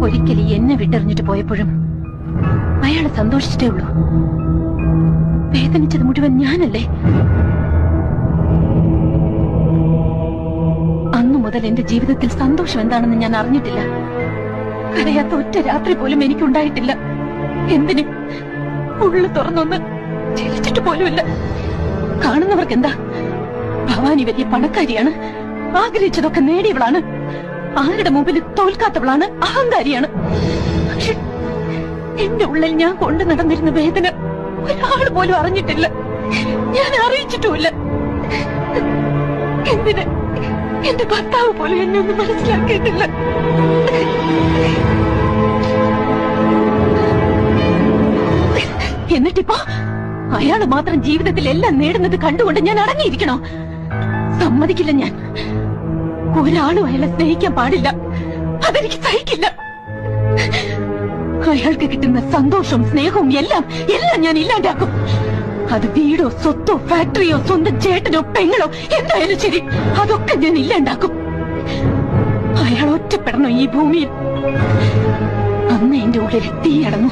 ഒരിക്കലും എന്നെ വിട്ടെറിഞ്ഞിട്ട് പോയപ്പോഴും അയാള് സന്തോഷിച്ചിട്ടേ ഉള്ളൂ. വേദനിച്ചത് മുഴുവൻ ഞാനല്ലേ? അന്നു മുതൽ എന്റെ ജീവിതത്തിൽ സന്തോഷം എന്താണെന്ന് ഞാൻ അറിഞ്ഞിട്ടില്ല. കരയാത്ത ഒറ്റ രാത്രി പോലും എനിക്കുണ്ടായിട്ടില്ല. എന്തിന്? ഉള്ളു തുറന്നൊന്ന് ചിരിച്ചിട്ട് പോലുമില്ല. കാണുന്നവർക്ക് എന്താ, ഭവാനി വലിയ പണക്കാരിയാണ്, ആഗ്രഹിച്ചതൊക്കെ നേടിയവളാണ്, ആരുടെ മുമ്പിൽ തോൽക്കാത്തവളാണ്, അഹങ്കാരിയാണ്. പക്ഷെ എന്റെ ഉള്ളിൽ ഞാൻ കൊണ്ടു നടന്നിരുന്ന വേദന ഒരാൾ പോലും അറിഞ്ഞിട്ടില്ല. ഞാൻ അറിയിച്ചിട്ടുമില്ല. എന്തിന്? എന്റെ ഭർത്താവ് പോലും എന്നെ ഒന്നും മനസ്സിലാക്കിയിട്ടില്ല. എന്നിട്ടിപ്പോ അയാള് മാത്രം ജീവിതത്തിൽ എല്ലാം നേടുന്നത് കണ്ടുകൊണ്ട് ഞാൻ അടങ്ങിയിരിക്കണോ? സമ്മതിക്കില്ല. ഞാൻ ഒരാളും അയാളെ സ്നേഹിക്കാൻ പാടില്ല. അതെനിക്ക് സഹിക്കില്ല. അയാൾക്ക് കിട്ടുന്ന സന്തോഷവും സ്നേഹവും എല്ലാം ഞാൻ ഇല്ലാണ്ടാക്കും. അത് വീടോ സ്വത്തോ ഫാക്ടറിയോ സ്വന്തം ചേട്ടനോ പെങ്ങളോ എന്തായാലും ശരി, അതൊക്കെ ഞാൻ ഇല്ലാണ്ടാക്കും. അയാൾ ഒറ്റപ്പെടണോ ഈ ഭൂമിയിൽ? അന്ന് എന്റെ ഉള്ളിൽ തീയടന്നു.